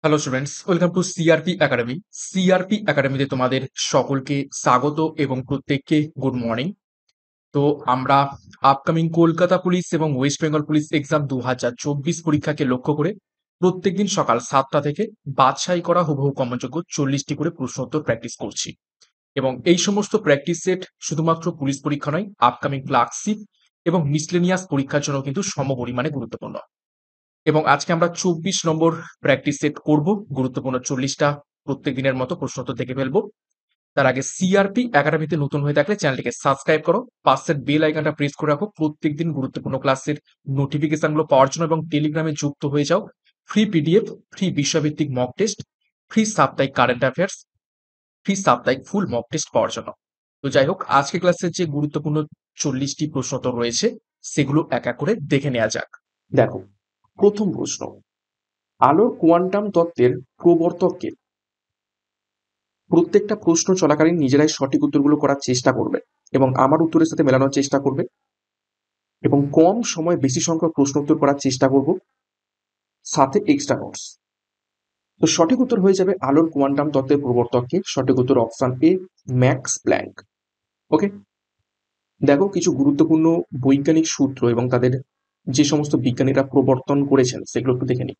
Hello students, welcome to CRP academy. CRP একাডেমিতে তোমাদের সকলকে স্বাগত এবং প্রত্যেককে গুড মর্নিং। তো আমরা আপকামিং কলকাতা পুলিশ এবং ওয়েস্ট বেঙ্গল পুলিশ এক্সাম 2024 পরীক্ষাকে লক্ষ্য করে প্রত্যেকদিন সকাল 7টা থেকে বাছাই করা হুবহু কমনযোগ্য 40টি করে প্রশ্নোত্তর প্র্যাকটিস করছি। এবং এই সমস্ত প্র্যাকটিস সেট শুধুমাত্র পুলিশ পরীক্ষা নয়, আপকামিং ক্লার্কশিপ এবং মিসলেনিয়াস পরীক্ষার জন্য কিন্তু সমপরিমাণে গুরুত্বপূর্ণ। এবং আজকে আমরা 24 নম্বর প্র্যাকটিস সেট করব। গুরুত্বপূর্ণ 40টা প্রত্যেক দিনের মতো প্রশ্নোত্তর দেখে ফেলবো। তার আগে সিআরপি একাডেমিতে নতুন হয়ে থাকলে চ্যানেলটিকে সাবস্ক্রাইব করো, পাশের বেল আইকনটা প্রেস করে রাখো প্রত্যেকদিন গুরুত্বপূর্ণ ক্লাসের নোটিফিকেশনগুলো পাওয়ার জন্য, এবং টেলিগ্রামে যুক্ত হয়ে যাও ফ্রি পিডিএফ, ফ্রি বিষয়ভিত্তিক মক টেস্ট, ফ্রি সাপ্তাহিক কারেন্ট অ্যাফেয়ার্স, ফ্রি সাপ্তাহিক ফুল মক টেস্ট পাওয়ার জন্য। তো যাই হোক, আজকে ক্লাসের যে গুরুত্বপূর্ণ 40টি প্রশ্নোত্তর রয়েছে সেগুলো এক এক করে দেখে নেওয়া যাক। দেখো, প্রথম প্রশ্ন, আলোর কোয়ান্টাম তত্ত্বের প্রবর্তক কে? প্রত্যেকটা প্রশ্ন চলাকালীন নিজেরাই সঠিক উত্তরগুলো করার চেষ্টা করবে এবং আমার উত্তরের সাথে মেলানোর চেষ্টা করবে এবং কম সময় বেশি সংখ্যক প্রশ্ন উত্তর করার চেষ্টা করব, সাথে এক্সট্রা নোটস। তো সঠিক উত্তর হয়ে যাবে আলোর কোয়ান্টাম তত্ত্বের প্রবর্তক কে। সঠিক উত্তর অপশন এ, ম্যাক্স প্ল্যাঙ্ক। ওকে, দেখো কিছু গুরুত্বপূর্ণ বৈজ্ঞানিক সূত্র এবং তাদের যে সমস্ত বিজ্ঞানীরা প্রবর্তন করেছেন সেগুলো একটু দেখে নিই।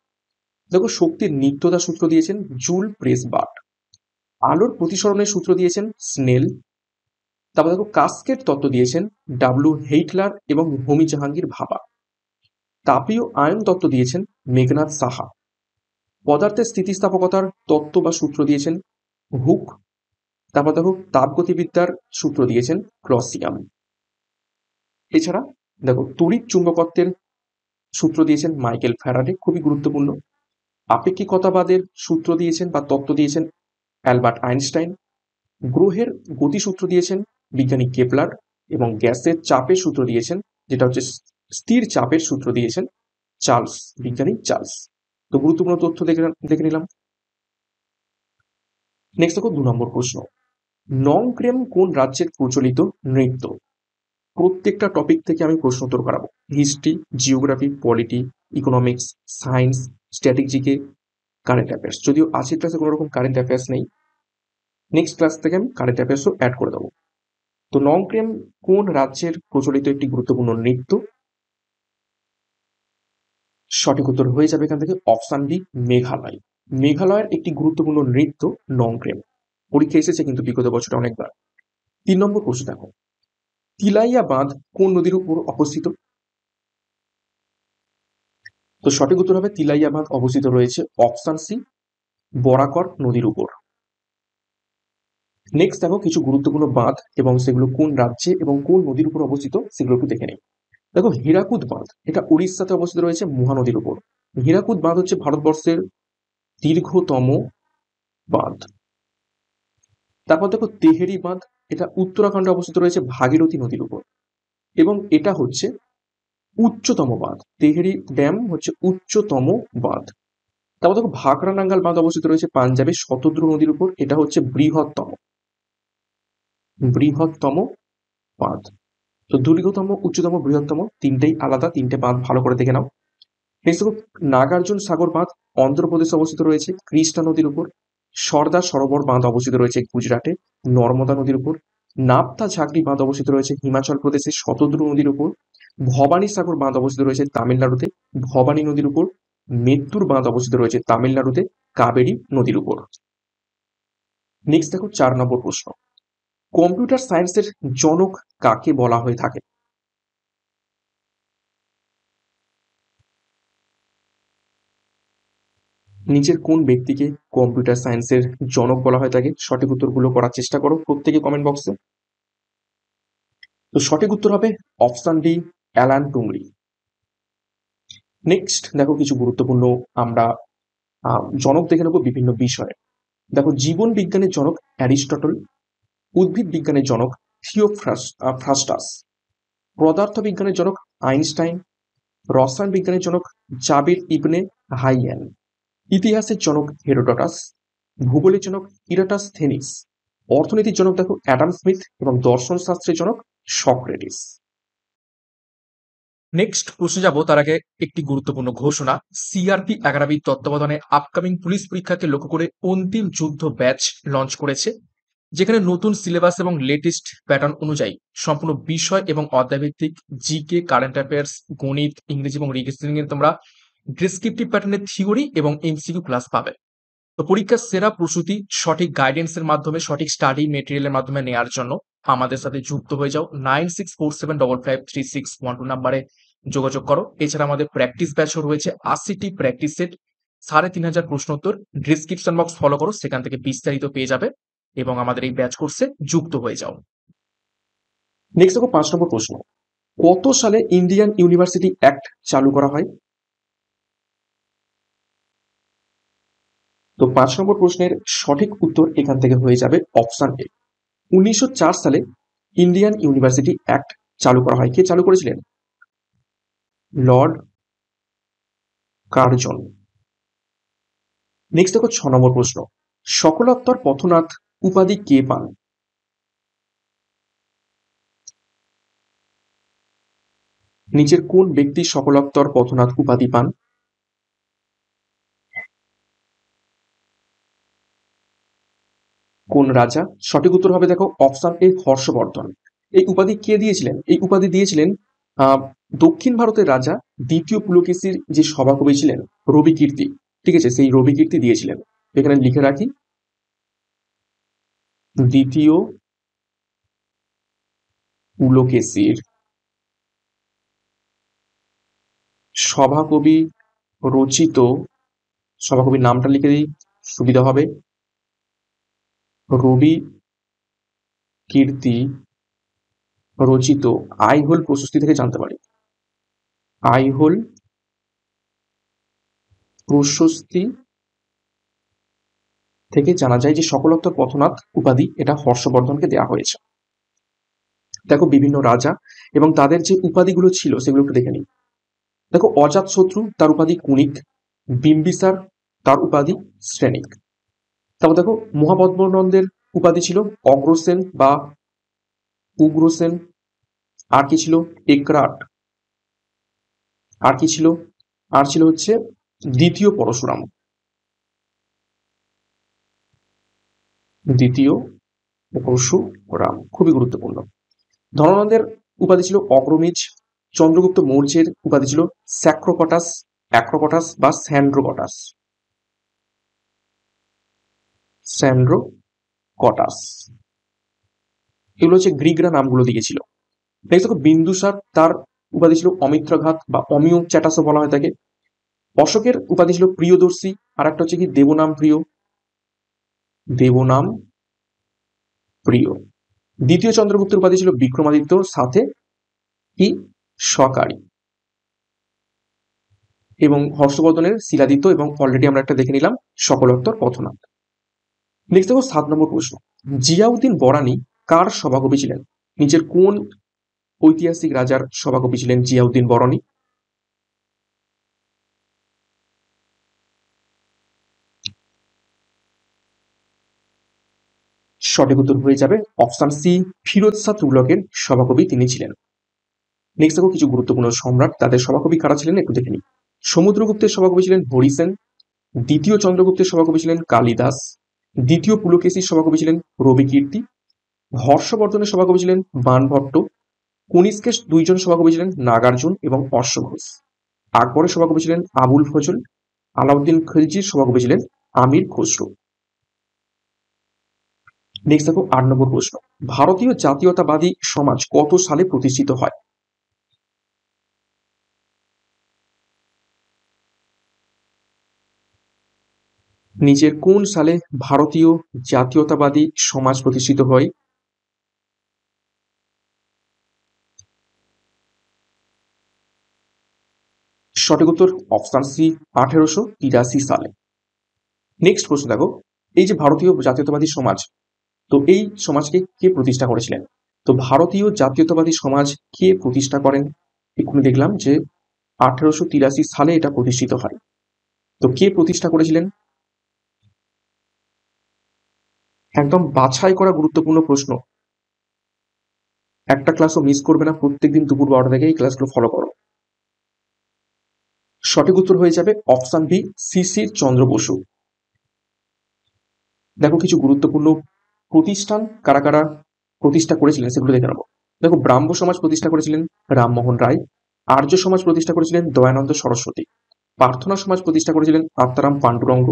দেখো, শক্তির নিত্যতা সূত্র দিয়েছেন জুল প্রেসবার্ট। আলোর প্রতিসরণের সূত্র দিয়েছেন স্নেল। তারপর দেখো, কাস্কেট তত্ত্ব দিয়েছেন ডাব্লিউ হেইটলার এবং হোমি জাহাঙ্গীর ভাবা। তাপীয় আয়ন তত্ত্ব দিয়েছেন মেঘনাথ সাহা। পদার্থের স্থিতিস্থাপকতার তত্ত্ব বা সূত্র দিয়েছেন হুক। তারপর দেখো, তাপগতিবিদ্যার সূত্র দিয়েছেন ক্লসিয়াম। এছাড়া দেখো, তড়িৎ চুম্বকত্বের সূত্র দিয়েছেন মাইকেল ফ্যারাডে, খুবই গুরুত্বপূর্ণ। আপেক্ষিকতাবাদের সূত্র দিয়েছেন বা তত্ত্ব দিয়েছেন অ্যালবার্ট আইনস্টাইন। গ্রহের গতিসূত্র দিয়েছেন বিজ্ঞানী কেপলার এবং গ্যাসের চাপের সূত্র দিয়েছেন, যেটা হচ্ছে স্থির চাপের সূত্র দিয়েছেন চার্লস, বিজ্ঞানী চার্লস। তো গুরুত্বপূর্ণ তথ্য দেখে নিলাম। নেক্সট দেখো, 2 নম্বর প্রশ্ন, নংক্রেম কোন রাজ্যের প্রচলিত নৃত্য? প্রত্যেকটা টপিক থেকে আমি প্রশ্ন উত্তর করাবো, history, geography, polity, economics, science, স্ট্র্যাটেজিকে, কারেন্ট অ্যাফেয়ার্স। যদিও আজকের ক্লাসে কোনো রকম কারেন্ট অ্যাফেয়ার্স নেই, নেক্সট ক্লাস থেকে আমি কারেন্ট অ্যাফেয়ার্সও অ্যাড করে দেবো। তো নংক্রেম কোন রাজ্যের প্রচলিত একটি গুরুত্বপূর্ণ নৃত্য? সঠিক উত্তর হয়ে যাবে এখান থেকে অপশন ডি, মেঘালয়। মেঘালয়ের একটি গুরুত্বপূর্ণ নৃত্য নংক্রেম। পরীক্ষা এসেছে কিন্তু বিগত বছরে অনেকবার। 3 নম্বর প্রশ্ন দেখো, তিলাইয়া বাঁধ কোন নদীর উপর অবস্থিত? তো সঠিক উত্তর হবে তিলাইয়া বাঁধ অবস্থিত রয়েছে অপশন সি, বরাকর নদীর উপর। নেক্সট দেখো, কিছু গুরুত্বপূর্ণ বাঁধ এবং সেগুলো কোন রাজ্যে এবং কোন নদীর উপর অবস্থিত সেগুলো একটু দেখে নেই। দেখো, হীরাকুদ বাঁধ এটা উড়িষ্যাতে অবস্থিত রয়েছে মহানদীর উপর। হীরাকুদ বাঁধ হচ্ছে ভারতবর্ষের দীর্ঘতম বাঁধ। তারপর দেখো, তেহেরি বাঁধ এটা উত্তরাখণ্ডে অবস্থিত রয়েছে ভাগীরথী নদীর উপর এবং এটা হচ্ছে উচ্চতম বাঁধ। তেহেরি ড্যাম হচ্ছে উচ্চতম বাঁধ। তারপর দেখো, ভাকরা নাঙ্গাল বাঁধ অবস্থিত রয়েছে পাঞ্জাবে শতদ্রু নদীর উপর, এটা হচ্ছে বৃহত্তম বৃহত্তম বাঁধ। তো দীর্ঘতম, উচ্চতম, বৃহত্তম তিনটেই আলাদা, তিনটে বাঁধ ভালো করে দেখে নাও। নেক্সট দেখো, নাগার্জুন সাগর বাঁধ অন্ধ্রপ্রদেশে অবস্থিত রয়েছে কৃষ্ণা নদীর উপর। সর্দার সরোবর বাঁধ অবস্থিত রয়েছে গুজরাটে নর্মদা নদীর উপর। নাপতা ঝাকরি বাঁধ অবস্থিত রয়েছে হিমাচল প্রদেশে শতদ্রু নদীর উপর। ভবানী সাগর বাঁধ অবস্থিত রয়েছে তামিলনাড়ুতে ভবানী নদীর উপর। মেত্তুর বাঁধ অবস্থিত রয়েছে তামিলনাড়ুতে কাবেরী নদীর উপর। নেক্সট দেখো, 4 নম্বর প্রশ্ন, কম্পিউটার সায়েন্সের জনক কাকে বলা হয়ে থাকে? নিচের কোন ব্যক্তিকে কম্পিউটার সায়েন্সের জনক বলা হয়ে থাকে? সঠিক উত্তরগুলো করার চেষ্টা করো প্রত্যেকে কমেন্ট বক্সে। তো সঠিক উত্তর হবে অপশন ডি, অ্যালান টুংরি। নেক্সট দেখো, কিছু গুরুত্বপূর্ণ আমরা জনক দেখে নেবো বিভিন্ন বিষয়ে। দেখো, জীবন বিজ্ঞানের জনক অ্যারিস্টটল। উদ্ভিদ বিজ্ঞানের জনক থিওফ্রাস্টাস। পদার্থ বিজ্ঞানের জনক আইনস্টাইন। রসায়ন বিজ্ঞানের জনক জাবির ইবনে হাইয়ান। ইতিহাসের জনক হেরোডটাস। ভূগোলের জনক ইরাটাসথেনিস। অর্থনীতির জনক দেখো অ্যাডাম স্মিথ এবং দর্শন শাস্ত্রের জনক সক্রেটিস। নেক্সট প্রশ্নে যাব তার আগে একটি গুরুত্বপূর্ণ ঘোষণা। সিআরপি একাডেমির তত্ত্বাবধানে আপকামিং পুলিশ পরীক্ষাকে লক্ষ্য করে অন্তিম যুদ্ধ ব্যাচ লঞ্চ করেছে, যেখানে নতুন সিলেবাস এবং লেটেস্ট প্যাটার্ন অনুযায়ী সম্পূর্ণ বিষয় এবং অধ্যায়ভিত্তিক জিকে, কারেন্ট অ্যাফেয়ার্স, গণিত, ইংরেজি এবং রিজনিং এর তোমরা ডেসক্রিপটিভ প্যাটার্নের থিওরি এবং এমসিকিউ ক্লাস পাবে। তো পরীক্ষার সেরা প্রস্তুতি সঠিক গাইডেন্সের মাধ্যমে, সঠিক স্টাডি মেটেরিয়ালের মাধ্যমে নেয়ার জন্য আমাদের সাথে যুক্ত হয়ে যাও। 9647553612 নাম্বারে যোগাযোগ করো। এছাড়া আমাদের প্র্যাকটিস ব্যাচও রয়েছে, 80টি প্র্যাকটিস সেট, 3500 প্রশ্নোত্তর। ডিসক্রিপশন বক্স ফলো করো, সেখান থেকে বিস্তারিত পেয়ে যাবে এবং আমাদের এই ব্যাচ কোর্সে যুক্ত হয়ে যাও। নেক্সট দেখো 5 নম্বর প্রশ্ন। কত সালে ইন্ডিয়ান ইউনিভার্সিটি অ্যাক্ট চালু করা হয়? তো 5 নম্বর প্রশ্নের সঠিক উত্তর এখান থেকে হয়ে যাবে অপশন এ। 1904 সালে ইন্ডিয়ান ইউনিভার্সিটি অ্যাক্ট চালু করা হয়। কে চালু করেছিলেন? Lord Curzon. নেক্সট দেখো 6 নম্বর প্রশ্ন। সকলোত্তর পথনাথ উপাধি কে পান? নিচের কোন ব্যক্তি সকলোত্তর পথনাথ উপাধি পান? কোন রাজা? সঠিক উত্তর হবে দেখো অপশন এ, হর্ষবর্ধন। এই উপাধি কে দিয়েছিলেন? এই উপাধি দিয়েছিলেন আহ, দক্ষিণ ভারতের রাজা দ্বিতীয় পুলকেশীর যে সভাকবি ছিলেন রবি কীর্তি। ঠিক আছে, সেই রবি কীর্তি দিয়েছিলেন। এখানে লিখে রাখি, দ্বিতীয় পুলকেশীর সভাকবি রচিত, সভাকবির নামটা লিখে দিই সুবিধা হবে, রবি কীর্তি রচিত আইহোল প্রশস্তি থেকে জানতে পারি। আইহোল প্রশস্তি থেকে জানা যায় যে সকলোত্তর পথনাথ উপাধি এটা হর্ষবর্ধনকে দেওয়া হয়েছে। দেখো বিভিন্ন রাজা এবং তাদের যে উপাধিগুলো ছিল সেগুলো একটু দেখে নিই। দেখো অজাতশত্রু তার উপাধি কুণিক, বিম্বিসার তার উপাধি শ্রেণিক। তারপর দেখো মহাপদ্মনন্দের উপাধি ছিল অগ্রসেন বা উগ্রসেন। আর কি ছিল? একরাট। আর কি ছিল? আর ছিল হচ্ছে দ্বিতীয় পরশুরাম। দ্বিতীয় পরশুরাম খুবই গুরুত্বপূর্ণ। ধননন্দের উপাধি ছিল অগ্রমিজ। চন্দ্রগুপ্ত মৌর্যের উপাধি ছিল স্যাক্রোকটাস, অ্যাক্রোকটাস বা স্যান্ড্রোকটাস। স্যান্ড্রোকটাস এগুলো হচ্ছে গ্রিকরা নামগুলো দিয়েছিল। নেক্সট দেখো বিন্দুসার, তার উপাধি ছিল অমিত্রঘাত বা অমিয় চ্যাটাসও বলা হয় তাকে। অশোকের উপাধি ছিল প্রিয়দর্শী। আর একটা হচ্ছে কি দেবনাম প্রিয়। দেবনাম প্রিয়। দ্বিতীয় চন্দ্রগুপ্তের উপাধি ছিল বিক্রমাদিত্য, সাথে কি সকারী। এবং হর্ষবর্ধনের শিলাদিত্য, এবং অলরেডি আমরা একটা দেখে নিলাম সকলোত্তর পথনাথ। নেক্সট দেখো 7 নম্বর প্রশ্ন। জিয়াউদ্দিন বরানী কার সভাকবি ছিলেন? নিচের কোন ঐতিহাসিক রাজার সভাকবি ছিলেন জিয়াউদ্দিন বরানী? সঠিক উত্তর হয়ে যাবে অপশন সি, ফিরোজ শাহ তুগলকের সভাকবি তিনি ছিলেন। নেক্সট দেখো কিছু গুরুত্বপূর্ণ সম্রাট, তাদের সভাকবি কারা ছিলেন একটু দেখে নিই। সমুদ্রগুপ্তের সভাকবি ছিলেন হরিসেন। দ্বিতীয় চন্দ্রগুপ্তের সভাকবি ছিলেন কালিদাস। দ্বিতীয় পুলকেশীর সভাকবি ছিলেন রবি কীর্তি। হর্ষবর্ধনের সভাকবি ছিলেন বাণভট্ট। কনিষ্কের দুইজন সভাকবি ছিলেন নাগার্জুন এবং অশ্বঘোষ। আকবরের সভাকবি ছিলেন আবুল ফজল। আলাউদ্দিন খিলজির সভাকবি ছিলেন আমির খসরু। নেক্সট দেখো 8 নম্বর প্রশ্ন। ভারতীয় জাতীয়তাবাদী সমাজ কত সালে প্রতিষ্ঠিত হয়? নিচের কোন সালে ভারতীয় জাতীয়তাবাদী সমাজ প্রতিষ্ঠিত হয়? সঠিক উত্তর অপশন সি, 1883 সালে। নেক্সট প্রশ্ন দেখো, এই যে ভারতীয় জাতীয়তাবাদী সমাজ, তো এই সমাজকে কে প্রতিষ্ঠা করেছিলেন? তো ভারতীয় জাতীয়তাবাদী সমাজ কে প্রতিষ্ঠা করেন? এক্ষুনি দেখলাম যে 1883 সালে এটা প্রতিষ্ঠিত হয়। তো কে প্রতিষ্ঠা করেছিলেন? একদম বাছাই করা গুরুত্বপূর্ণ প্রশ্ন। একটা ক্লাসও মিস করবে না, প্রত্যেকদিন দুপুর 12টা থেকে এই ক্লাসগুলো ফলো করো। সঠিক উত্তর হয়ে যাবে অপশন বি, শিশির চন্দ্র বসু। দেখো কিছু গুরুত্বপূর্ণ প্রতিষ্ঠান কারা কারা প্রতিষ্ঠা করেছিলেন সেগুলো দেখে নেবো। দেখো ব্রাহ্ম সমাজ প্রতিষ্ঠা করেছিলেন রামমোহন রায়, আর্য সমাজ প্রতিষ্ঠা করেছিলেন দয়ানন্দ সরস্বতী, প্রার্থনা সমাজ প্রতিষ্ঠা করেছিলেন আত্মারাম পাণ্ডুরঙ্গ,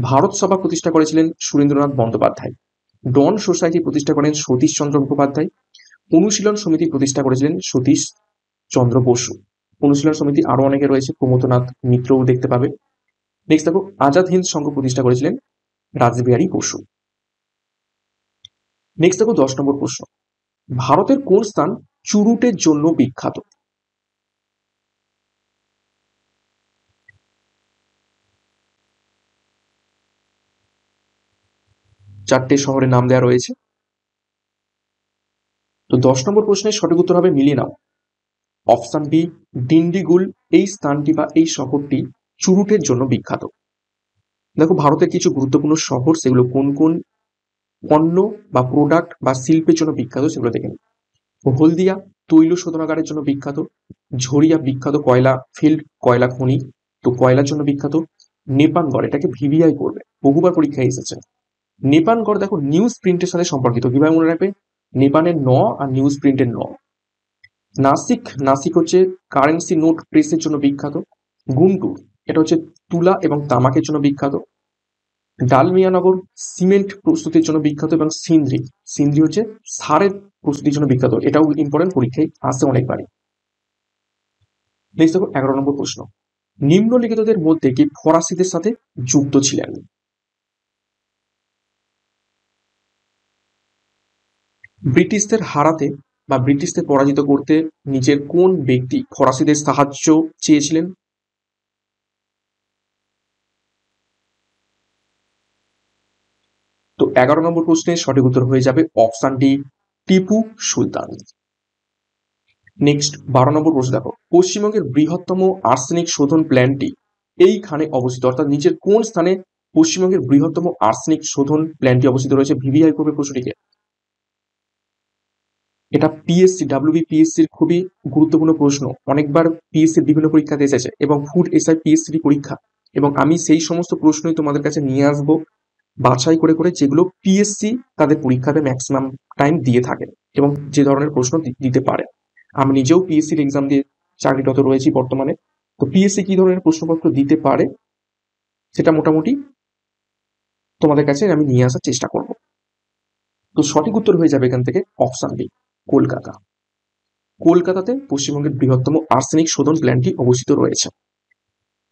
ভারত সভা প্রতিষ্ঠা করেছিলেন সুরেন্দ্রনাথ বন্দ্যোপাধ্যায়, ডন সোসাইটি প্রতিষ্ঠা করেন সতীশ চন্দ্র মুখোপাধ্যায়, অনুশীলন সমিতি প্রতিষ্ঠা করেছিলেন সতীশ চন্দ্র বসু। অনুশীলন সমিতি আরো অনেকে রয়েছে, প্রমথনাথ মিত্রও দেখতে পাবে। নেক্সট দেখো আজাদ হিন্দ সংঘ প্রতিষ্ঠা করেছিলেন রাসবিহারী বসু। নেক্সট দেখো 10 নম্বর প্রশ্ন, ভারতের কোন স্থান চুরুটের জন্য বিখ্যাত? চারটে শহরের নাম দেওয়া রয়েছে। তো 10 নম্বর প্রশ্নের সঠিক উত্তর হবে, মিলিয়ে নাও, অপশন বি ডিন্ডিগুল। এই স্থানটি বা এই শহরটি চুরুটের জন্য বিখ্যাত। দেখো ভারতের কিছু গুরুত্বপূর্ণ শহর, সেগুলো কোন কোন পণ্য বা প্রোডাক্ট বা শিল্পের জন্য বিখ্যাত সেগুলো দেখে নিই। হলদিয়া তৈল শোধনাগারের জন্য বিখ্যাত, ঝরিয়া বিখ্যাত কয়লা ফিল্ড, কয়লা খনি, তো কয়লার জন্য বিখ্যাত। নেপানগড়, এটাকে ভিভিআই করবে, বহুবার পরীক্ষায় এসেছে। নেপানগড় দেখো নিউজ প্রিন্টের সাথে সম্পর্কিত, কিভাবে মনে রাখবে, নেপানের ন আর নিউজ প্রিন্টের ন। নাসিক, নাসিক হচ্ছে কারেন্সি নোট প্রেসের জন্য বিখ্যাত। গুন্টুর, এটা হচ্ছে তুলা এবং তামাকের জন্য বিখ্যাত। ডালমিয়ানগর সিমেন্ট প্রস্তুতির জন্য বিখ্যাত, এবং সিন্ধ্রি, সিন্ধ্রি হচ্ছে সারের প্রস্তুতির জন্য বিখ্যাত। এটাও ইম্পর্টেন্ট, পরীক্ষায় আসে অনেকবারই। নেক্সট দেখো 11 নম্বর প্রশ্ন, নিম্নলিখিতদের মধ্যে কি ফরাসিদের সাথে যুক্ত ছিলেন? ব্রিটিশদের হারাতে বা ব্রিটিশদের পরাজিত করতে নিজের কোন ব্যক্তি ফরাসিদের সাহায্য চেয়েছিলেন? তো 11 নম্বর প্রশ্নের সঠিক উত্তর হয়ে যাবে option D, Tipu Sultan. Next 12 নম্বর প্রশ্ন দেখো, পশ্চিমবঙ্গের বৃহত্তম আর্সেনিক শোধন প্ল্যান্টটি এইখানে অবস্থিত, অর্থাৎ নিচের কোন স্থানে পশ্চিমবঙ্গের বৃহত্তম আর্সেনিক শোধন প্ল্যান্টটি অবস্থিত রয়েছে? ভিভিআই করবে প্রশ্নটিকে। এটা পিএসসি ডাব্লিউবিপিএসসির খুবই গুরুত্বপূর্ণ প্রশ্ন, অনেকবার পিএসসির বিভিন্ন পরীক্ষাতে এসেছে, এবং ফুড এসআই পিএসসির পরীক্ষা, এবং আমি সেই সমস্ত প্রশ্নই তোমাদের কাছে নিয়ে আসবো বাছাই করে করে, যেগুলো পিএসসি তাদের পরীক্ষাতে ম্যাক্সিমাম টাইম দিয়ে থাকে এবং যে ধরনের প্রশ্ন দিতে পারে। আমি নিজেও পিএসসির এক্সাম দিয়ে চাকরিরত রয়েছি বর্তমানে, তো পিএসসি কি ধরনের প্রশ্নপত্র দিতে পারে সেটা মোটামুটি তোমাদের কাছে আমি নিয়ে আসার চেষ্টা করব। তো সঠিক উত্তর হয়ে যাবে এখান থেকে অপশন বি, কলকাতা। কলকাতাতে পশ্চিমবঙ্গের বৃহত্তম আর্সেনিক শোধন প্ল্যান্টটি অবস্থিত রয়েছে।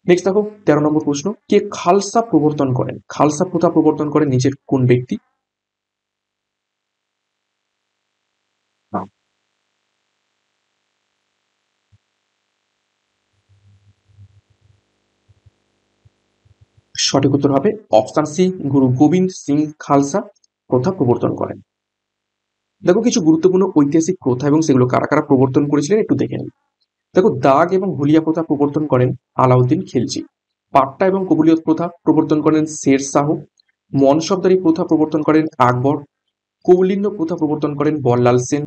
নেক্সট দেখো 13 নম্বর প্রশ্ন, কে খালসা প্রবর্তন করেন? খালসা প্রথা প্রবর্তন করেন নিচের কোন ব্যক্তি? সঠিক উত্তর হবে অপশন সি, গুরু গোবিন্দ সিং খালসা প্রথা প্রবর্তন করেন। দেখো কিছু গুরুত্বপূর্ণ ঐতিহাসিক প্রথা এবং সেগুলো কারা কারা প্রবর্তন করেছিলেন একটু দেখে নিই। দেখো দাগ এবং হুলিয়া প্রথা প্রবর্তন করেন আলাউদ্দিন খিলজি, পাট্টা এবং কবুলিয়ত প্রথা প্রবর্তন করেন শের শাহ, মনসবদারি প্রথা প্রবর্তন করেন আকবর, কৌলিন্য প্রথা প্রবর্তন করেন বল্লাল সেন,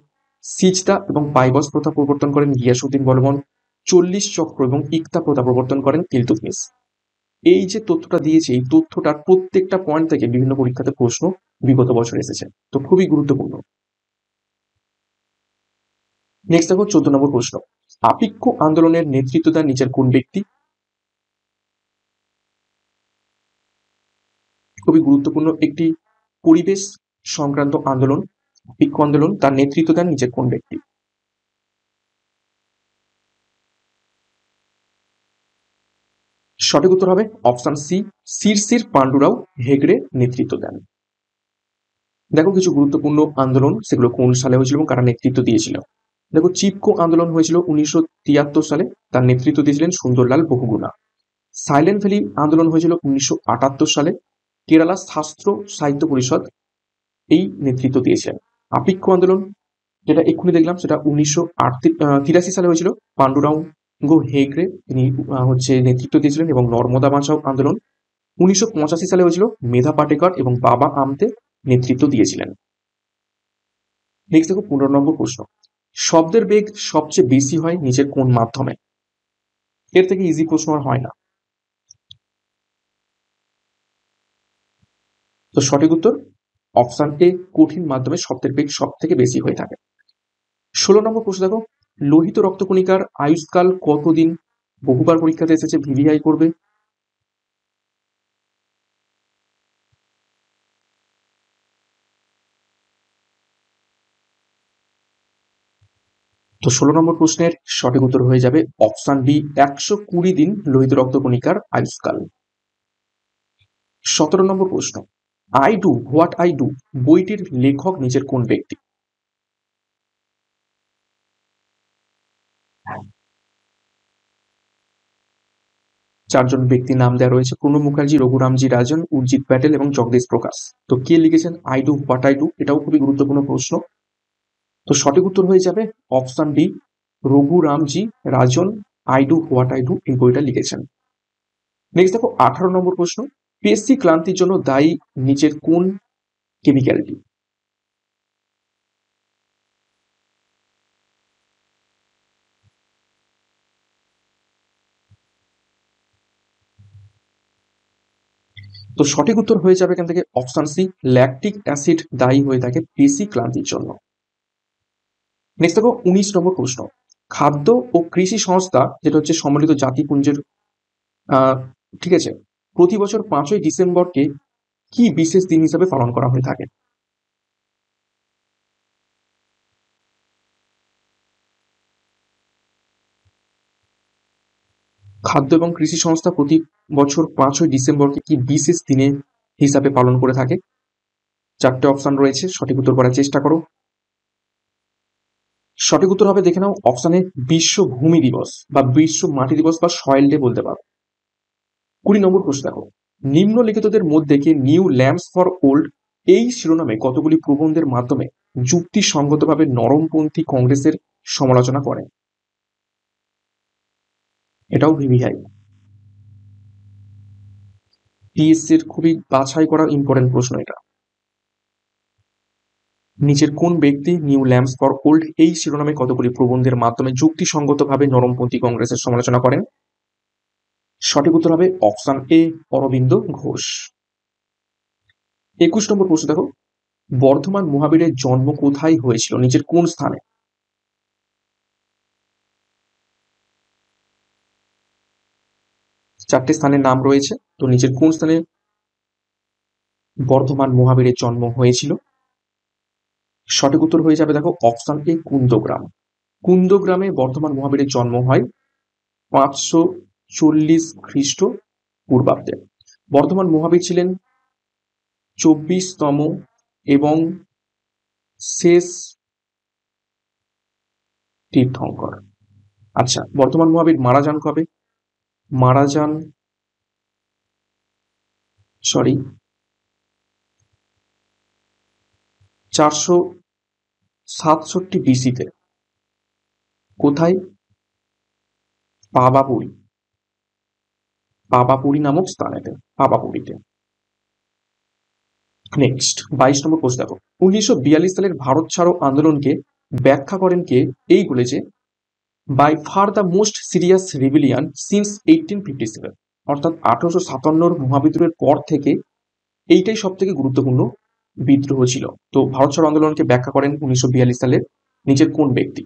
সিজদা এবং পাইবস প্রথা প্রবর্তন করেন গিয়াসুদ্দিন বলবন, 40 চক্র এবং ইকতা প্রথা প্রবর্তন করেন ইলতুৎমিশ। এই যে তথ্যটা দিয়েছে, এই তথ্যটার প্রত্যেকটা পয়েন্ট থেকে বিভিন্ন পরীক্ষাতে প্রশ্ন বিগত বছর এসেছে, তো খুবই গুরুত্বপূর্ণ। নেক্সট দেখো 14 নম্বর প্রশ্ন, আপেক্ষ আন্দোলনের নেতৃত্ব দেন নিচের কোন ব্যক্তি? খুবই গুরুত্বপূর্ণ একটি পরিবেশ সংক্রান্ত আন্দোলন, আপেক্ষ আন্দোলন, তার নেতৃত্ব দেন নিচের কোন ব্যক্তি? সঠিক উত্তর হবে অপশন সি, শিরশির পাণ্ডুরাও হেগড়ে নেতৃত্ব দেন। দেখো কিছু গুরুত্বপূর্ণ আন্দোলন, সেগুলো কোন সালে হয়েছিল এবং কারা নেতৃত্ব দিয়েছিল। দেখো চিপকো আন্দোলন হয়েছিল 1973 সালে, তার নেতৃত্ব দিয়েছিলেন সুন্দরলাল বহুগুণা। সাইলেন্ট ভ্যালি আন্দোলন হয়েছিল 1978 সালে, কেরালা শাস্ত্র সাহিত্য পরিষদ এই নেতৃত্ব দিয়েছিলেন। আপেক্ষ আন্দোলন যেটা এক্ষুনি দেখলাম সেটা 1983 সালে হয়েছিল, পাণ্ডুরাঙ্গ হেগড়ে তিনি হচ্ছে নেতৃত্ব দিয়েছিলেন, এবং নর্মদা বাঁচাও আন্দোলন 1985 সালে হয়েছিল, মেধা পাটেকর এবং বাবা আমতে নেতৃত্ব দিয়েছিলেন। নেক্সট দেখো 15 নম্বর প্রশ্ন, শব্দের বেগ সবচেয়ে বেশি হয় নিচের কোন মাধ্যমে? এর থেকে ইজি প্রশ্ন আর হয় না। তো সঠিক উত্তর অপশন এ, কঠিন মাধ্যমে সব থেকে বেশি হয়ে থাকে। 16 নম্বর প্রশ্ন দেখো, লোহিত রক্তকণিকার আয়ুষ্কাল কতদিন? বহুবার পরীক্ষাতে এসেছে, ভিভিআই করবে। তো 16 নম্বর প্রশ্নের সঠিক উত্তর হয়ে যাবে অপশন বি, 120 দিন লোহিত রক্তকণিকার আয়ুষ্কাল। 17 নম্বর প্রশ্ন, I do what I do বইটির লেখক নিচের কোন ব্যক্তি? চারজন ব্যক্তির নাম দেওয়া রয়েছে, প্রণব মুখার্জি, রঘুরামজি রাজন, উর্জিত প্যাটেল এবং জগদীশ প্রকাশ। তো কে লিখেছেন I do what I do? এটাও খুবই গুরুত্বপূর্ণ প্রশ্ন। তো সঠিক উত্তর হয়ে যাবে option D, Raghuram ji Rajan I do what I do এই বইটা লিখেছেন। নেক্সট দেখো 18 নম্বর প্রশ্ন, পেশি ক্লান্তির জন্য দায়ী নিচের কোন কেমিক্যালটি? তো সঠিক উত্তর হয়ে যাবে এখান থেকে অপশন সি, ল্যাকটিক অ্যাসিড দায়ী হয়ে থাকে পেশি ক্লান্তির জন্য। নেক্সট দেখো 19 নম্বর প্রশ্ন, খাদ্য ও কৃষি সংস্থা যেটা হচ্ছে সম্মিলিত জাতিপুঞ্জের ঠিক আছে, প্রতি বছর 5ই ডিসেম্বরকে কি বিশেষ দিন হিসাবে পালন করা হয়ে থাকে? খাদ্য এবং কৃষি সংস্থা প্রতি বছর 5ই ডিসেম্বরকে কি বিশেষ দিনে হিসাবে পালন করে থাকে? চারটে অপশন রয়েছে, সঠিক উত্তর করার চেষ্টা করো। সঠিক উত্তর হবে, দেখে নাও অপশনে বিশ্ব ভূমি দিবস বা বিশ্ব মাটি দিবস বা সয়েল ডে বলতে পারো। 20 নম্বর প্রশ্ন দেখো, নিম্নলিখিতদের মধ্যে কে নিউ ল্যাম্পস ফর ওল্ড এই শিরোনামে কতগুলি প্রবন্ধের মাধ্যমে যুক্তিসঙ্গতভাবে নরমপন্থী কংগ্রেসের সমালোচনা করেন? এটাও ভিভিআই পিএসসির খুবই বাছাই করা ইম্পর্টেন্ট প্রশ্ন এটা। নিচের কোন ব্যক্তি নিউ ল্যাম্পস ফর ওল্ড এই শিরোনামে কতগুলি প্রবন্ধের মাধ্যমে যুক্তিসঙ্গতভাবে নরমপন্থী কংগ্রেসের সমালোচনা করেন? সঠিক উত্তর হবে অপশন এ, অরবিন্দ ঘোষ। 21 নম্বর প্রশ্ন দেখো, বর্ধমান মহাবীরের জন্ম কোথায় হয়েছিল? নিচের কোন স্থানে? চারটে স্থানের নাম রয়েছে, তো নিচের কোন স্থানে বর্ধমান মহাবীরের জন্ম হয়েছিল? সঠিক উত্তর হয়ে যাবে দেখো অপশন এ, কুন্দগ্রাম। কুন্দগ্রামে বর্ধমান মহাবীরের জন্ম হয় 540 খ্রিস্ট পূর্বাব্দে। বর্ধমান মহাবীর ছিলেন 24তম এবং শেষ তীর্থঙ্কর। আচ্ছা, বর্ধমান মহাবীর মারা যান কবে? মারা যান, সরি, 467 বিসিতে। কোথায়? পাবাপুরী, পাবাপুরী নামক স্থানেতে, পাবাপুরীতে। নেক্সট 22 নম্বর প্রশ্ন দেখো, 1942 সালের ভারত ছাড়ো আন্দোলনকে ব্যাখ্যা করেন কে এই বলেছে by far the most serious rebellion since 1857, অর্থাৎ 1857 মহাবিদ্রোহের পর থেকে এইটাই সব থেকে গুরুত্বপূর্ণ বিদ্রোহ ছিল। তো ভারত ছাড়ো আন্দোলনকে ব্যাখ্যা করেন 1942 সালের নিচের কোন ব্যক্তি?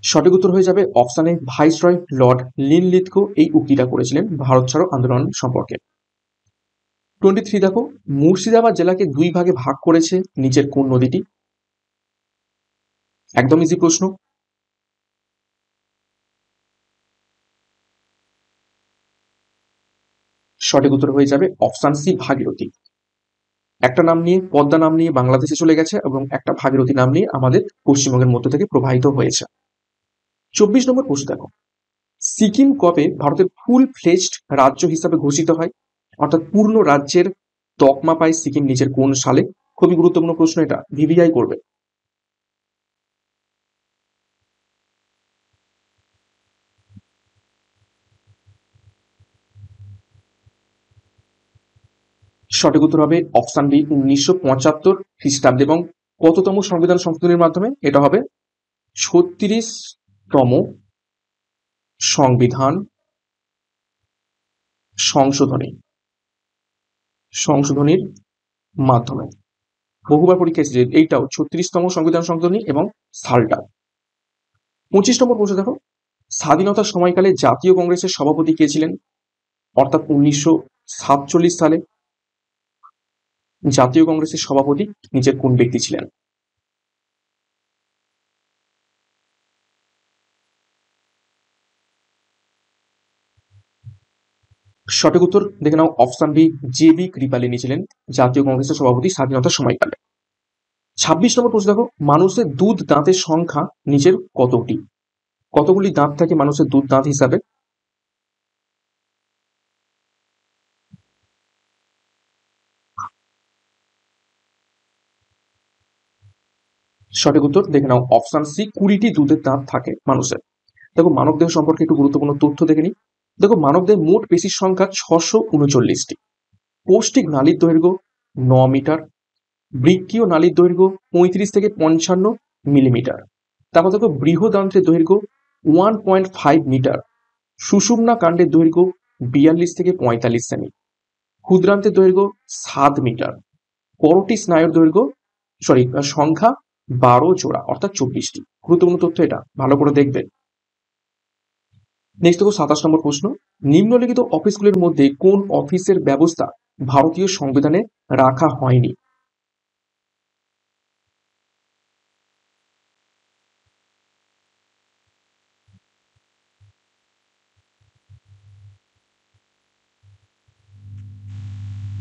সঠিক উত্তর হয়ে যাবে option A, viceroy Lord Linlithgow এই উক্তিটা করেছিলেন ভারত ছাড়ো আন্দোলন সম্পর্কে। 23 দেখো, মুর্শিদাবাদ জেলাকে দুই ভাগে ভাগ করেছে নিচের কোন নদীটি? একদম ইজি প্রশ্ন। সঠিক উত্তর হয়ে যাবে অপশন সি, ভাগীরথী। একটা নাম নিয়ে, পদ্মা নাম নিয়ে বাংলাদেশে চলে গেছে এবং একটা ভাগীরথী নাম নিয়ে আমাদের পশ্চিমবঙ্গের মধ্য থেকে প্রবাহিত হয়েছে। 24 নম্বর প্রশ্ন দেখো, সিকিম কবে ভারতের ফুল ফ্লেজড রাজ্য হিসাবে ঘোষিত হয়? অর্থাৎ পূর্ণ রাজ্যের তকমা পায় সিকিম নিচের কোন সালে? খুবই গুরুত্বপূর্ণ প্রশ্ন, এটা ভিভিআই করবে। সঠিক উত্তর হবে অপশন বি 1975 খ্রিস্টাব্দে। এবং কততম সংবিধান সংশোধনীর মাধ্যমে? এটা হবে 36তম সংবিধান সংশোধনীর মাধ্যমে। বহুবার পরীক্ষা এসেছে এইটাও, 36তম সংবিধান সংশোধনী এবং সালটা। 25 নম্বর প্রশ্ন দেখো, স্বাধীনতার সময়কালে জাতীয় কংগ্রেসের সভাপতি কে ছিলেন? অর্থাৎ 1947 সালে জাতীয় কংগ্রেসের সভাপতি নিজের কোন ব্যক্তি ছিলেন? সঠিক উত্তর দেখে নাও, অপশন বি জে.বি. কৃপালিনী ছিলেন জাতীয় কংগ্রেসের সভাপতি স্বাধীনতার সময়কালে। 26 নম্বর প্রশ্ন দেখো, মানুষের দুধ দাঁতের সংখ্যা নিচের কতটি? কতগুলি দাঁত থাকে মানুষের দুধ দাঁত হিসাবে? সঠিক উত্তর দেখে নাও, অপশন সি 20টি দুধের দাঁত থাকে মানুষের। দেখো মানবদেহ সম্পর্কে একটু গুরুত্বপূর্ণ তথ্য দেখে নিই। দেখো মানবদেহের মোট পেশির সংখ্যা 639টি। পৌষ্টিক নালীর দৈর্ঘ্য 9 মিটার। বৃক্কীয় নালীর দৈর্ঘ্য 35 থেকে 55 মিলিমিটার। তারপর দেখো বৃহদান্ত্রের দৈর্ঘ্য 1.5 মিটার। সুষুম্না কাণ্ডের দৈর্ঘ্য 42 থেকে 45 সেমি। ক্ষুদ্রান্তের দৈর্ঘ্য 7 মিটার। করোটি স্নায়ুর দৈর্ঘ্য সংখ্যা 12 জোড়া, অর্থাৎ 24টি। গুরুত্বপূর্ণ তথ্য, এটা ভালো করে দেখবে। নেক্সট দেখো 27 নম্বর প্রশ্ন, নিম্নলিখিত অফিসগুলির মধ্যে কোন অফিসের ব্যবস্থা ভারতীয় সংবিধানে রাখা হয়নি?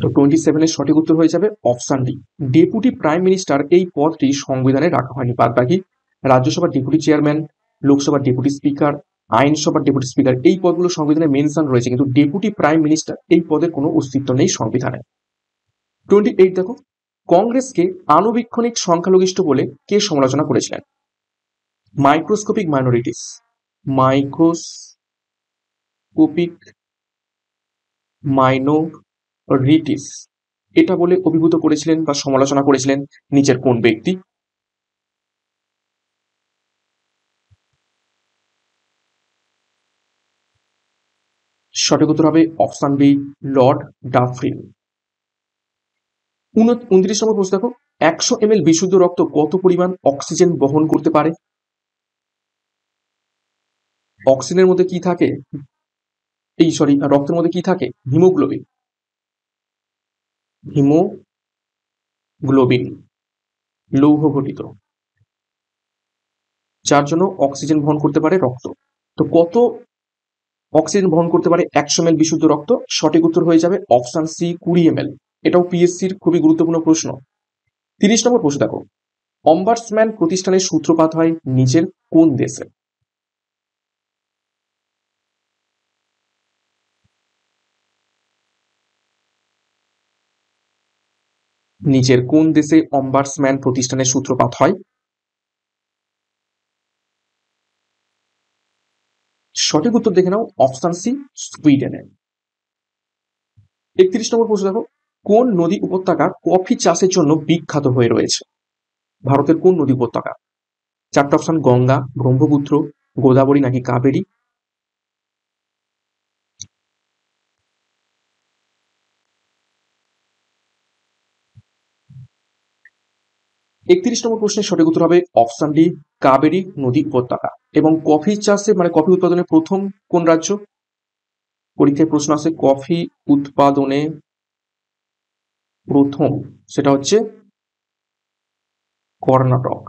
তো 27 এর সঠিক উত্তর হয়ে যাবে option D, deputy prime minister. এই পদটি সংবিধানে রাখা হয়নি। বাদ বাকি রাজ্যসভার ডেপুটি চেয়ারম্যান, লোকসভার ডেপুটি স্পিকার, আইনসভার ডেপুটি স্পিকার, এই পদগুলো সংবিধানে মেনশন রয়েছে, কিন্তু ডেপুটি প্রাইম মিনিস্টার এই পদের কোনো অস্তিত্ব নেই সংবিধানে। 28 দেখো, কংগ্রেসকে আনুবীক্ষণিক সংখ্যালঘিষ্ঠ বলে কে সমালোচনা করেছিলেন? মাইক্রোস্কোপিক মাইনরিটিস, মাইক্রোস্কোপিক মাইনরিটিস, এটা বলে অভিভূত করেছিলেন বা সমালোচনা করেছিলেন নিচের কোন ব্যক্তি? সঠিক উত্তর হবে অপশন বি লর্ড ডাফরিন। 29 নম্বর প্রশ্ন দেখো, 100 ml বিশুদ্ধ রক্ত কত পরিমাণ অক্সিজেন বহন করতে পারে? অক্সিজেনের মধ্যে কি থাকে? রক্তের মধ্যে কি থাকে? হিমোগ্লোবিন। হিমোগ্লোবিন লৌহ ঘটিত, যার জন্য অক্সিজেন বহন করতে পারে রক্ত। তো কত অক্সিজেন বহন করতে পারে 100 ml বিশুদ্ধ রক্ত? সঠিক উত্তর হয়ে যাবে অপশন সি 20 ml। এটাও পিএসসির খুবই গুরুত্বপূর্ণ প্রশ্ন। 30 নম্বর প্রশ্ন দেখো, অম্বার্সম্যান প্রতিষ্ঠানের সূত্রপাত হয় নিচের কোন দেশে? নিচের কোন দেশে অম্বার্সম্যান প্রতিষ্ঠানের সূত্রপাত হয়? সঠিক উত্তর দেখে নাও, অপশন সি সুইডেনে। 31 নম্বর প্রশ্ন দেখো, কোন নদী উপত্যকা কফি চাষের জন্য বিখ্যাত হয়ে রয়েছে? ভারতের কোন নদী উপত্যকা? চারটা অপশন, গঙ্গা, ব্রহ্মপুত্র, গোদাবরী নাকি কাবেরী? 31 নম্বর প্রশ্নের সঠিক উত্তর হবে অপশন ডি কাবেরী নদী উপত্যকা। এবং কফি চাষে কফি উৎপাদনে প্রথম কোন রাজ্য? পরীক্ষায় প্রশ্ন আসে কফি উৎপাদনে প্রথম, সেটা হচ্ছে কর্ণাটক।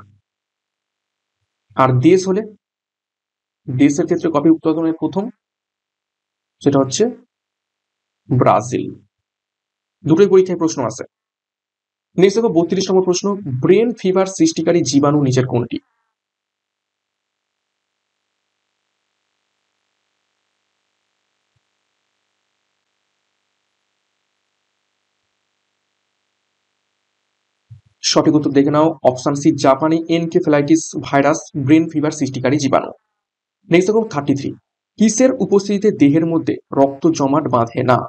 আর দেশ হলে, দেশের ক্ষেত্রে কফি উৎপাদনে প্রথম, সেটা হচ্ছে ব্রাজিল। দুটোই পরীক্ষায় প্রশ্ন আসে। নেক্সট দেখো 32 নম্বর প্রশ্ন, ব্রেন ফিভার সৃষ্টিকারী জীবাণু নিচের কোনটি? সঠিক উত্তর দেখে নাও, অপশন সি জাপানি এনকেফেলাইটিস ভাইরাস ব্রেন ফিভার সৃষ্টিকারী জীবাণু। নেক্সট দেখো 33, কিসের উপস্থিতিতে দেহের মধ্যে রক্ত জমাট বাঁধে না?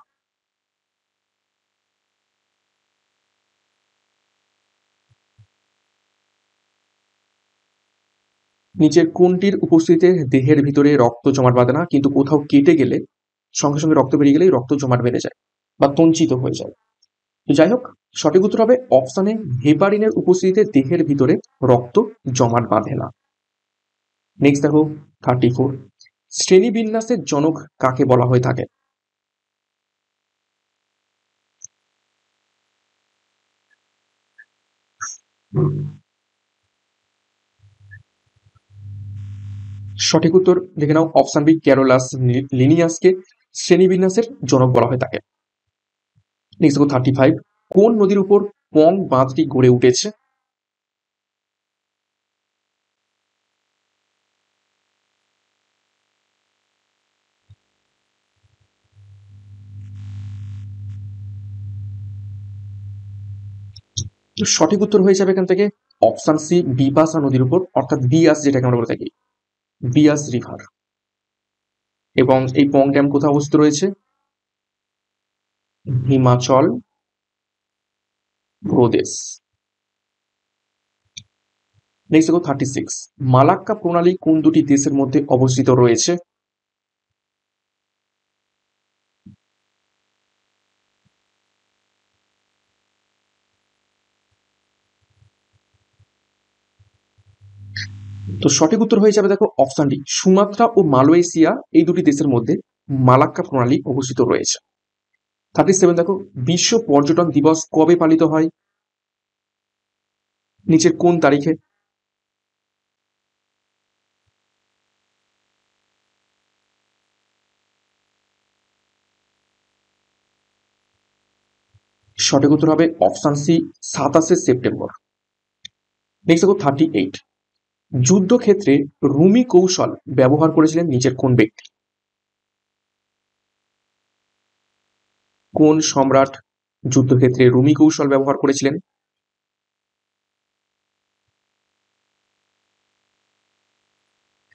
নিচের কোনটির উপস্থিতিতে দেহের ভিতরে রক্ত জমাট বাঁধে না, কিন্তু কোথাও কেটে গেলে সঙ্গে সঙ্গে রক্ত বেরিয়ে গেলেই রক্ত জমাট বেঁধে যায় বা তঞ্চিত হয়ে যায়? তো যাই হোক, সঠিক উত্তর হবে অপশানে হেপারিনের উপস্থিতিতে দেহের ভিতরে রক্ত জমাট বাঁধে না। নেক্সট দেখো 34, শ্রেণীবিন্যাসের জনক কাকে বলা হয়ে থাকে? সঠিক উত্তর দেখে নাও, অপশন বি ক্যারোলাস লিনিয়াসকে শ্রেণীবিন্যাসের জনক বলা হয়ে থাকে। নেক্সট দেখো 35, কোন নদীর উপর পং বাঁধটি গড়ে উঠেছে? তো সঠিক উত্তর হয়ে যাবে এখান থেকে অপশন সি বিপাশা নদীর উপর, অর্থাৎ বিয়াস যেটাকে আমরা বলে থাকি, বিয়াস রিভার। এবং এই পং ড্যাম কোথায় অবস্থিত রয়েছে? হিমাচল প্রদেশ। নেক্সট দেখো 36, মালাক্কা প্রণালী কোন দুটি দেশের মধ্যে অবস্থিত রয়েছে? তো সঠিক উত্তর হয়ে যাবে দেখো অপশন ডি, সুমাত্রা ও মালয়েশিয়া এই দুটি দেশের মধ্যে মালাক্কা প্রণালী অবস্থিত রয়েছে। 37 দেখো, বিশ্ব পর্যটন দিবস কবে পালিত হয়? নিচের কোন তারিখে? সঠিক উত্তর হবে অপশন সি 27 সেপ্টেম্বর। নেক্সট দেখো 38, যুদ্ধক্ষেত্রে রুমি কৌশল ব্যবহার করেছিলেন নিচের কোন ব্যক্তি? কোন সম্রাট যুদ্ধক্ষেত্রে রুমি কৌশল ব্যবহার করেছিলেন?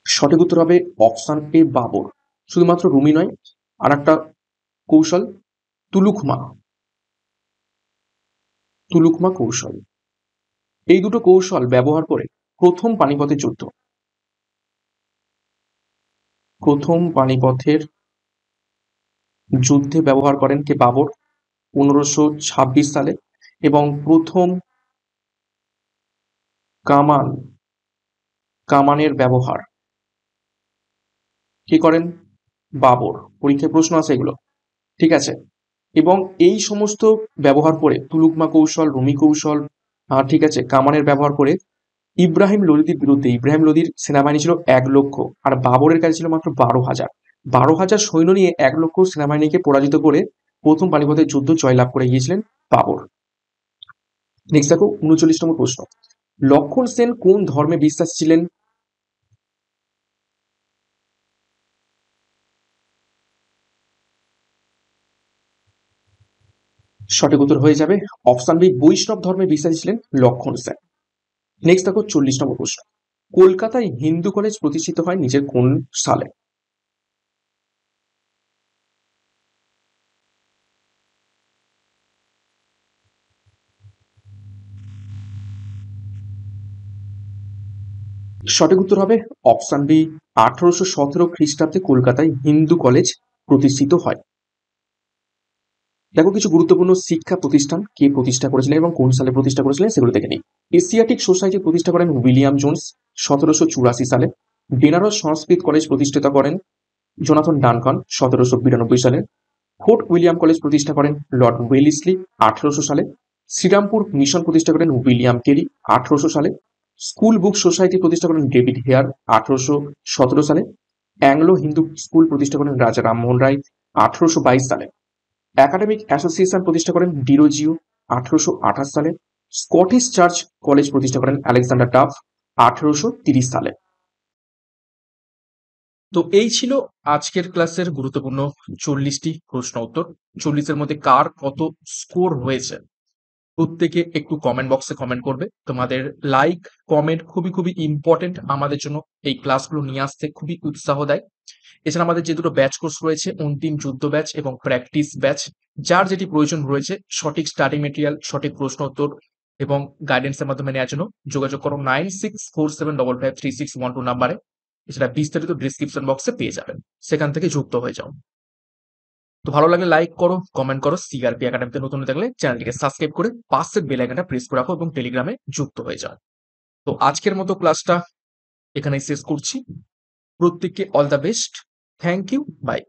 সঠিক উত্তর হবে অপশন এ বাবর। শুধুমাত্র রুমি নয়, আর একটা কৌশল তুলুকমা, তুলুকমা কৌশল। এই দুটো কৌশল ব্যবহার করে প্রথম পানিপথের যুদ্ধ, প্রথম পানিপথের যুদ্ধে ব্যবহার করেন কে? বাবর, 1526 সালে। এবং প্রথম কামান, কামানের ব্যবহার কি করেন? বাবর। পরীক্ষায় প্রশ্ন আছে এগুলো, ঠিক আছে। এবং এই সমস্ত ব্যবহার করে তুলুকমা কৌশল, রুমি কৌশল, ঠিক আছে, কামানের ব্যবহার করে ইব্রাহিম লোদির বিরুদ্ধে, ইব্রাহিম লোদির সেনাবাহিনী ছিল 1,00,000 আর বাবরের কাছে ছিল মাত্র 12,000। 12,000 সৈন্য নিয়ে 1,00,000 সেনাবাহিনীকে পরাজিত করে প্রথম পানিপথের যুদ্ধ জয়লাভ করে গিয়েছিলেন বাবর। নেক্সট দেখো 39তম প্রশ্ন, লক্ষণ সেন কোন ধর্মে বিশ্বাস ছিলেন? সঠিক উত্তর হয়ে যাবে অপশন বি বৈষ্ণব ধর্মে বিশ্বাসী ছিলেন লক্ষণ সেন। নেক্সট দেখো 40তম প্রশ্ন, কলকাতায় হিন্দু কলেজ প্রতিষ্ঠিত হয় নিচের কোন সালে? সঠিক উত্তর হবে অপশন বি 1817 খ্রিস্টাব্দে কলকাতায় হিন্দু কলেজ প্রতিষ্ঠিত হয়। দেখো কিছু গুরুত্বপূর্ণ শিক্ষা প্রতিষ্ঠান কে প্রতিষ্ঠা করেছিলেন এবং কোন সালে প্রতিষ্ঠা করেছিলেন সেগুলো দেখে নিই। এশিয়াটিক সোসাইটি প্রতিষ্ঠা করেন উইলিয়াম জোন্স 1784 সালে। বেনারস সংস্কৃত কলেজ প্রতিষ্ঠিত করেন জোনাথন ডানকান 1792 সালে। ফোর্ট উইলিয়াম কলেজ প্রতিষ্ঠা করেন লর্ড ওয়েলিসলি 1800 সালে। শ্রীরামপুর মিশন প্রতিষ্ঠা করেন উইলিয়াম কেরি 1800 সালে। স্কুল বুক সোসাইটি প্রতিষ্ঠা করেন ডেভিড হেয়ার 1817 সালে। অ্যাংলো হিন্দু স্কুল প্রতিষ্ঠা করেন রাজা রামমোহন রায় 1822 সালে। একাডেমিক অ্যাসোসিয়েশন প্রতিষ্ঠা করেন ডিরোজিও 1828 সালে। স্কটিশ চার্চ কলেজ প্রতিষ্ঠা করেন আলেকজান্ডার ডাফ 1830 সালে। তো এই ছিল আজকের ক্লাসের গুরুত্বপূর্ণ 40টি প্রশ্ন উত্তর। 40-এর মধ্যে কার কত স্কোর হয়েছে প্রত্যেকে একটু কমেন্ট বক্সে কমেন্ট করবে। তোমাদের লাইক কমেন্ট খুবই খুবই ইম্পর্টেন্ট আমাদের জন্য, এই ক্লাসগুলো নিয়ে আসতে খুবই উৎসাহ দেয়। এছাড়া আমাদের যে দুটো ব্যাচ কোর্স রয়েছে, অন্তিম যুদ্ধ ব্যাচ এবং প্র্যাকটিস ব্যাচ, যার যেটি প্রয়োজন রয়েছে সঠিক স্টাডি মেটেরিয়াল, সঠিক প্রশ্ন উত্তর এবং গাইডেন্সের মাধ্যমে নেওয়ার জন্য যোগাযোগ করো 9647553612 নাম্বারে। এছাড়া বিস্তারিত ডিসক্রিপশন বক্সে পেয়ে যাবেন, সেখান থেকে যুক্ত হয়ে যাও। তো ভালো লাগলে লাইক করো, কমেন্ট করো, সিআরপি একাডেমিতে নতুন হয়ে থাকলে চ্যানেলটিকে সাবস্ক্রাইব করে পাশের বেল আইকনটা প্রেস করে রাখো এবং টেলিগ্রামে যুক্ত হয়ে যাও। তো আজকের মতো ক্লাসটা এখানেই শেষ করছি। প্রত্যেককে all the best. Thank you, by.